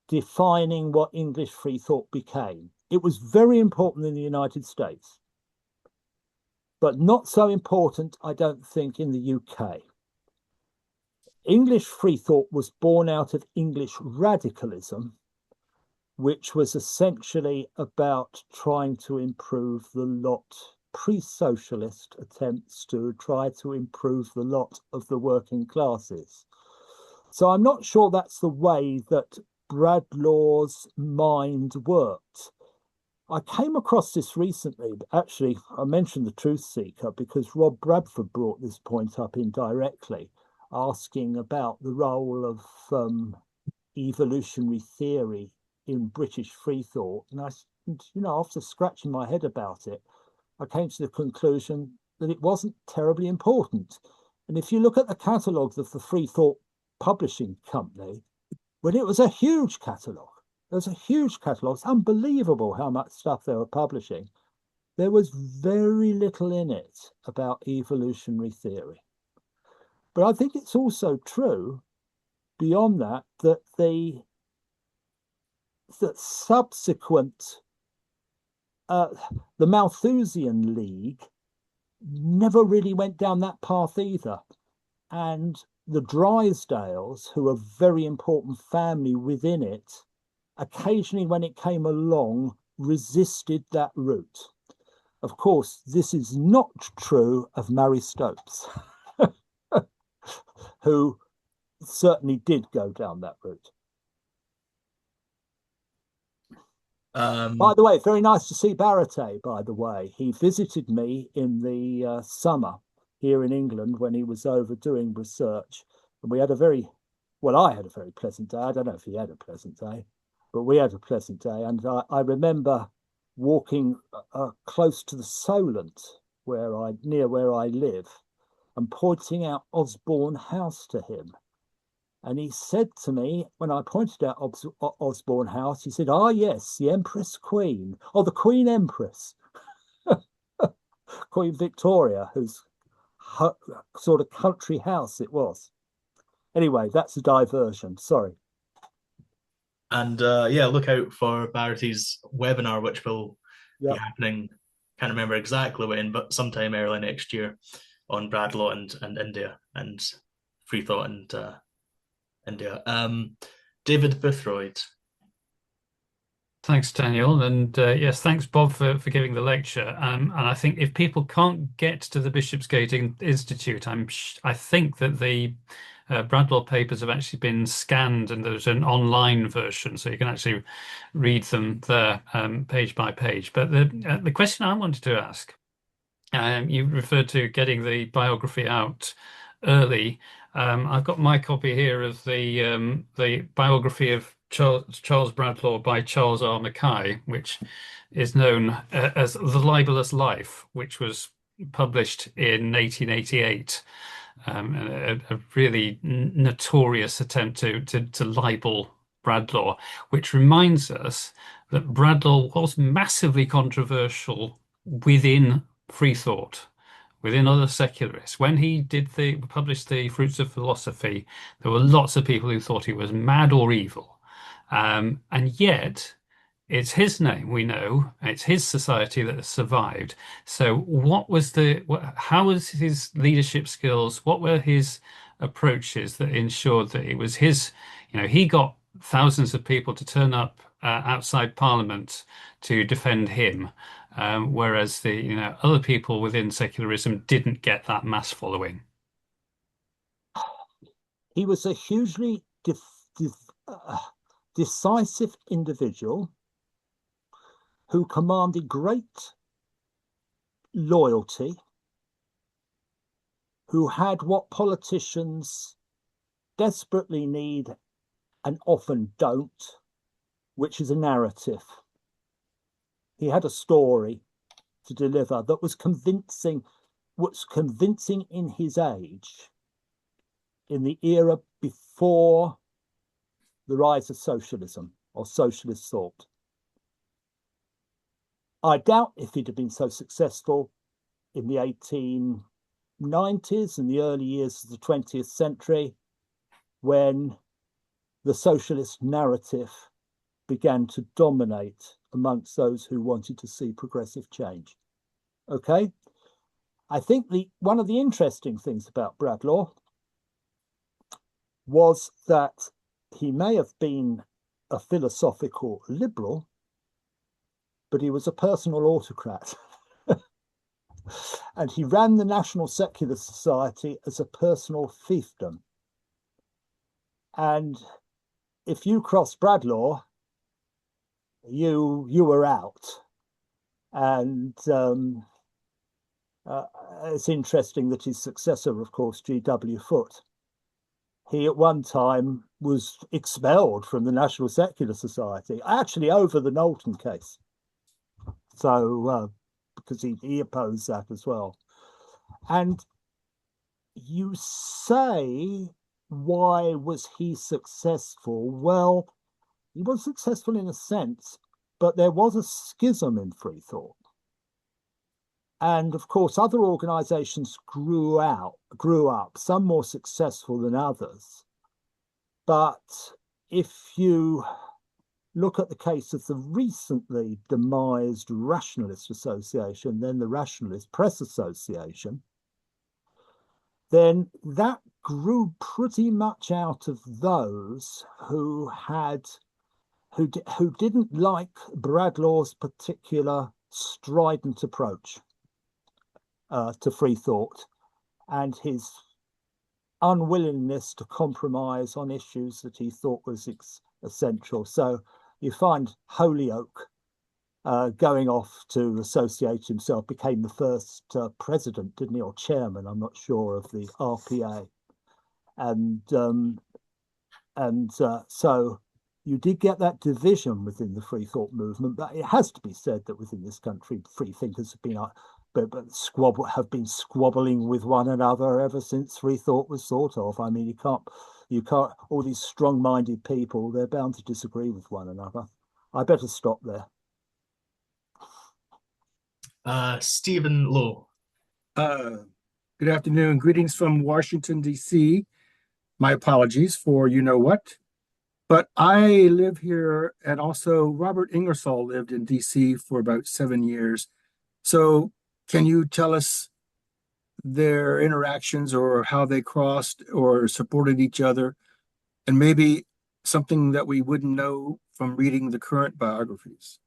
S2: defining what English free thought became. It was very important in the United States, but not so important, I don't think, in the UK. English free thought was born out of English radicalism, which was essentially about trying to improve the lot, pre-socialist attempts to try to improve the lot of the working classes. So I'm not sure that's the way that Bradlaugh's mind worked. I came across this recently. Actually, I mentioned the Truth Seeker because Rob Bradford brought this point up indirectly, asking about the role of evolutionary theory in British free thought. And after scratching my head about it, I came to the conclusion that it wasn't terribly important. And if you look at the catalogue of the Free Thought Publishing Company, well, it was a huge catalogue. There was a huge catalogue. It's unbelievable how much stuff they were publishing. There was very little in it about evolutionary theory. But I think it's also true, beyond that, that the subsequent, the Malthusian League never really went down that path either. And the Drysdales, who are a very important family within it, occasionally when it came along, resisted that route. Of course, this is not true of Mary Stopes, who certainly did go down that route. By the way, very nice to see Bharate, by the way. He visited me in the summer here in England when he was over doing research. And we had I had a very pleasant day. I don't know if he had a pleasant day, but we had a pleasant day. And I remember walking close to the Solent, near where I live, and pointing out Osborne House to him. And he said to me, when I pointed out Osborne House, he said, yes, the Empress Queen, or the Queen Empress, Queen Victoria, whose sort of country house it was. Anyway, that's a diversion, sorry.
S1: And look out for Bharate's webinar, which will be happening, can't remember exactly when, but sometime early next year on Bradlaugh and India and Freethought and India. David Boothroyd.
S6: Thanks, Daniel. And yes, thanks, Bob, for giving the lecture. And I think if people can't get to the Bishopsgate Institute, I think that the Bradlaugh papers have actually been scanned and there's an online version, so you can actually read them there page by page. But the question I wanted to ask, you referred to getting the biography out early. I've got my copy here of the biography of Charles Bradlaugh by Charles R. Mackay, which is known as The Libellous Life, which was published in 1888. A really notorious attempt to libel Bradlaugh, which reminds us that Bradlaugh was massively controversial within Freethought within other secularists. When he published the Fruits of Philosophy, there were lots of people who thought he was mad or evil. And yet, it's his name, we know, it's his society that has survived. So how was his leadership skills? What were his approaches that ensured that it was his, he got thousands of people to turn up outside Parliament to defend him, whereas the other people within secularism didn't get that mass following.
S2: He was a hugely decisive individual who commanded great loyalty, who had what politicians desperately need and often don't, which is a narrative. He had a story to deliver that was convincing in his age, in the era before the rise of socialism or socialist thought. I doubt if he'd have been so successful in the 1890s and the early years of the 20th century, when the socialist narrative began to dominate amongst those who wanted to see progressive change. Okay? I think one of the interesting things about Bradlaugh was that he may have been a philosophical liberal, but he was a personal autocrat. And he ran the National Secular Society as a personal fiefdom. And if you crossed Bradlaugh, you were out. And it's interesting that his successor, of course, G.W. Foote, he at one time was expelled from the National Secular Society, actually over the Knowlton case. So, because he opposed that as well. And you say, why was he successful? Well, he was successful in a sense, but there was a schism in Freethought. And of course, other organizations grew up, some more successful than others. But if you look at the case of the recently demised Rationalist Association, then the Rationalist Press Association, then that grew pretty much out of those who didn't like Bradlaugh's particular strident approach to Freethought and his unwillingness to compromise on issues that he thought was essential. So you find Holyoake going off to associate himself, became the first president, didn't he, or chairman, I'm not sure, of the RPA. And so you did get that division within the Freethought movement, but it has to be said that within this country, freethinkers have been squabbling with one another ever since Freethought was thought of. I mean, you can't, all these strong-minded people, they're bound to disagree with one another. I better stop there.
S1: Stephen Lowe.
S7: Good afternoon. Greetings from Washington, D.C. My apologies for you-know-what. But I live here, and also Robert Ingersoll lived in D.C. for about 7 years. So can you tell us their interactions or how they crossed or supported each other, and maybe something that we wouldn't know from reading the current biographies?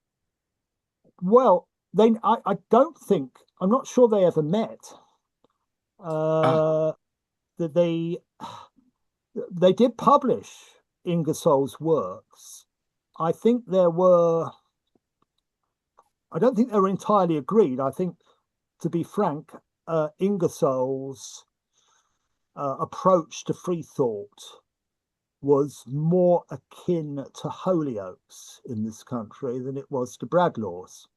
S2: Well, I don't think, I'm not sure they ever met. They did publish Ingersoll's works. I don't think they were entirely agreed. I think, to be frank, Ingersoll's approach to Freethought was more akin to Holyoake's in this country than it was to Bradlaugh's.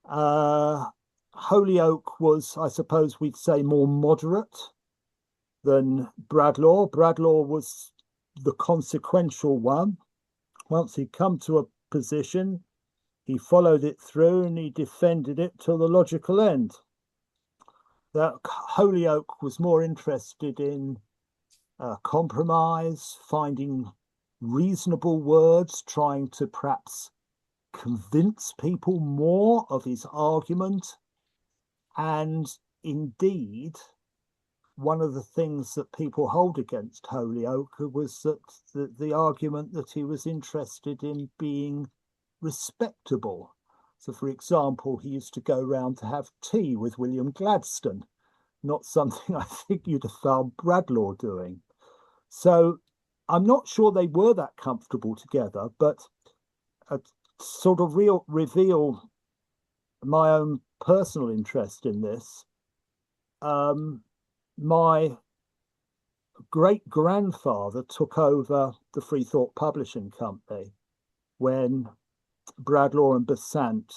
S2: Holyoake was, I suppose we'd say, more moderate than Bradlaugh. Bradlaugh was the consequential one. Once he'd come to a position, he followed it through and he defended it till the logical end. That Holyoake was more interested in compromise, finding reasonable words, trying to perhaps convince people more of his argument. And indeed, one of the things that people hold against Holyoake was that the argument that he was interested in being respectable. So, for example, he used to go round to have tea with William Gladstone, not something I think you'd have found Bradlaugh doing. So I'm not sure they were that comfortable together, but sort of reveal my own personal interest in this. My great-grandfather took over the Freethought Publishing Company when Bradlaugh and Besant,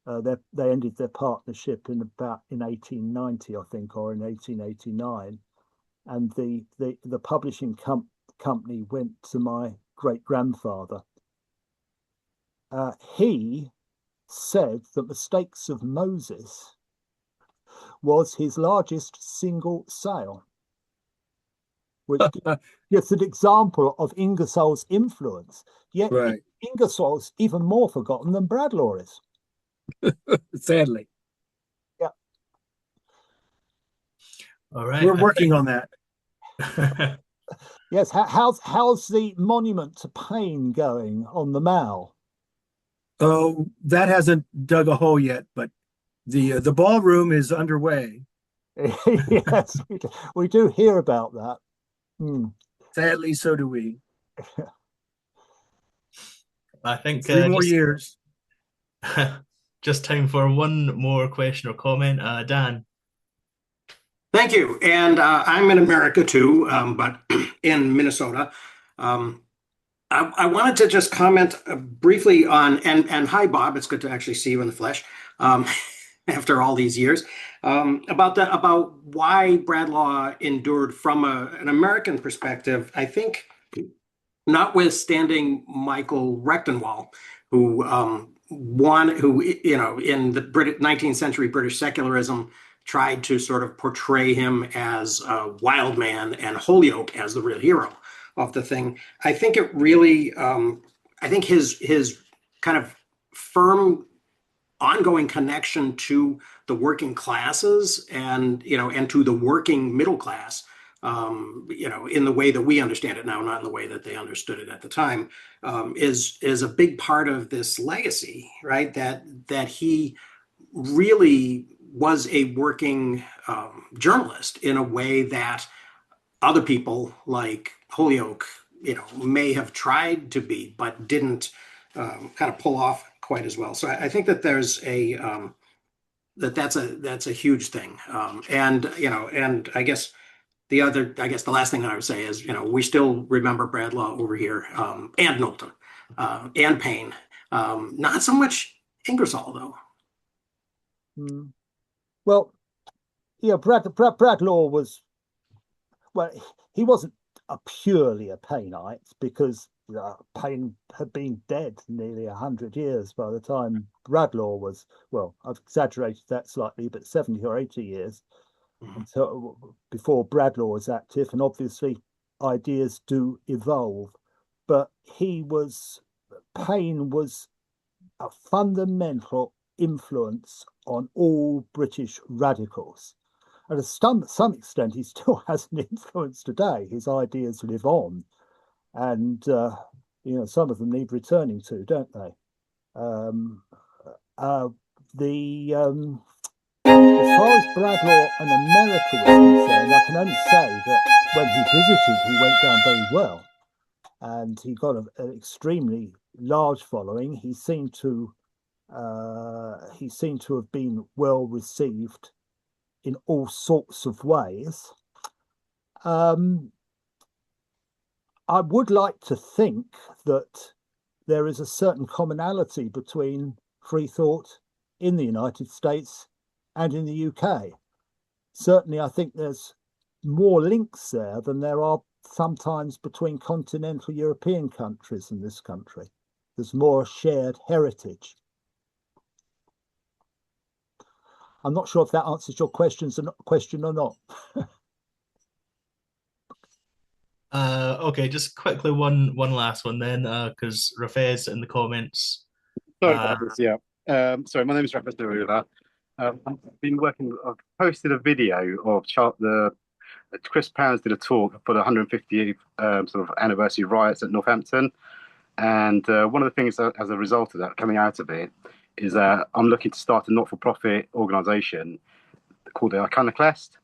S2: they ended their partnership in 1890, I think, or in 1889, and the publishing company went to my great-grandfather. He said that Mistakes of Moses was his largest single sale, which gives an example of Ingersoll's influence. Yet
S7: Right.
S2: Ingersoll's even more forgotten than Bradlaugh is.
S7: Sadly.
S2: Yeah.
S1: All right.
S7: We're working on that.
S2: Yes. How's the monument to Paine going on the Mall?
S7: Oh, that hasn't dug a hole yet, but the ballroom is underway.
S2: Yes, we do hear about that.
S7: Sadly, so do we.
S1: I think
S7: 3 more years.
S1: Just time for one more question or comment. Dan.
S8: Thank you. And I'm in America too, but in Minnesota. I wanted to just comment briefly on, and hi, Bob, it's good to actually see you in the flesh after all these years, about why Bradlaugh endured from an American perspective. I think, notwithstanding Michael Rectenwall, who in the 19th century British secularism tried to sort of portray him as a wild man and Holyoake as the real hero of the thing. I think it really, I think his kind of firm ongoing connection to the working classes and to the working middle class, in the way that we understand it now, not in the way that they understood it at the time, is a big part of this legacy, right? That he really was a working journalist in a way that other people like Holyoake, may have tried to be, but didn't kind of pull off quite as well. So I think that there's that's a huge thing. And I guess the last thing that I would say is, we still remember Bradlaugh over here, and Knowlton, and Paine. Not so much Ingersoll though.
S2: Well, yeah, Bradlaugh was, well, he wasn't purely a Painite, because Paine had been dead nearly 100 years by the time Bradlaugh was, well, I've exaggerated that slightly, but 70 or 80 years until before Bradlaugh was active. And obviously ideas do evolve, but Paine was a fundamental influence on all British radicals. And to some extent, he still has an influence today. His ideas live on. And, some of them need returning to, don't they? As far as Bradlaugh and America was concerned, I can only say that when he visited, he went down very well. And he got an extremely large following. He seemed to have been well received in all sorts of ways. I would like to think that there is a certain commonality between Freethought in the United States and in the UK. Certainly, I think there's more links there than there are sometimes between continental European countries and this country. There's more shared heritage. I'm not sure if that answers your question or not.
S1: Okay, just quickly one last one then, because Rafez in the comments.
S4: Sorry about this, yeah. Sorry, my name is Rafez Darula. I've posted a video of Chris Pounds did a talk for the 150th sort of anniversary riots at Northampton. And one of the things that, as a result of that, coming out of it, is that I'm looking to start a not-for-profit organisation called the Iconoclast,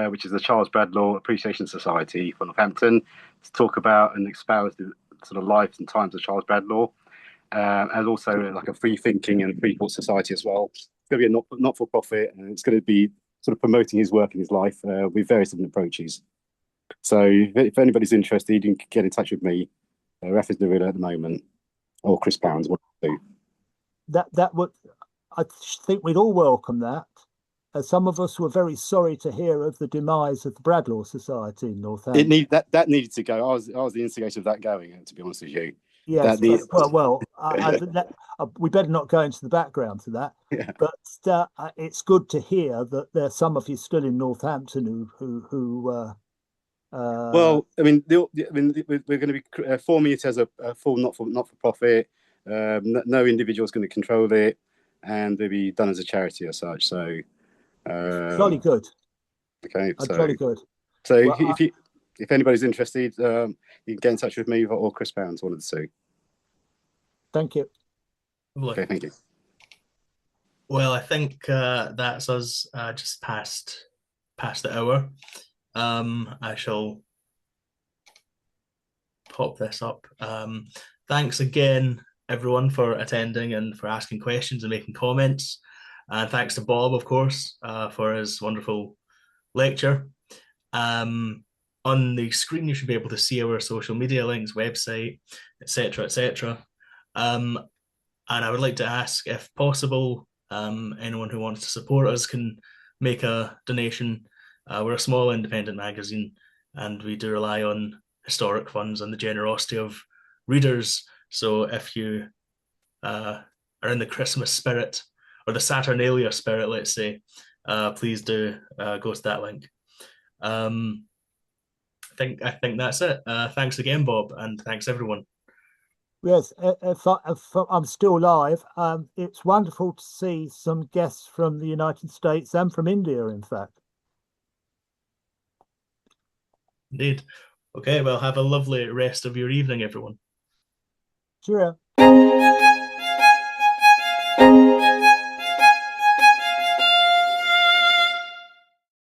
S4: which is the Charles Bradlaugh Appreciation Society for Northampton, to talk about and espouse the sort of lives and times of Charles Bradlaugh, and also like a free thinking and Freethought society as well. It's going to be a not-for-profit, and it's going to be sort of promoting his work and his life with various different approaches. So if anybody's interested, you can get in touch with me. Raf is Narilla at the moment, or Chris Pounds. What do?
S2: That would, I think we'd all welcome that. Some of us were very sorry to hear of the demise of the Bradlaugh Society in Northampton.
S4: That needed to go. I was the instigator of that going, to be honest with you.
S2: Yes, we better not go into the background to that. Yeah. But it's good to hear that there's some of you still in Northampton who
S4: well, I mean, we're going to be forming it as a full not-for-profit. No individual is going to control it, and they'll be done as a charity as such. So,
S2: jolly good.
S4: Okay, so
S2: jolly good.
S4: So well, if anybody's interested, you can get in touch with me or Chris Pounds, one of the two.
S2: Thank you.
S4: Okay, thank you.
S1: Well, I think that's us just past the hour. I shall pop this up. Thanks again, everyone, for attending and for asking questions and making comments. And thanks to Bob, of course, for his wonderful lecture. On the screen, you should be able to see our social media links, website, etc., etc. And I would like to ask, if possible, anyone who wants to support us can make a donation. We're a small independent magazine, and we do rely on historic funds and the generosity of readers. So if you are in the Christmas spirit or the Saturnalia spirit, let's say, please do go to that link. I think that's it. Thanks again, Bob, and thanks everyone.
S2: Yes, if I'm still live, it's wonderful to see some guests from the United States and from India, in fact.
S1: Indeed. Okay, well, have a lovely rest of your evening, everyone.
S2: Cheerio.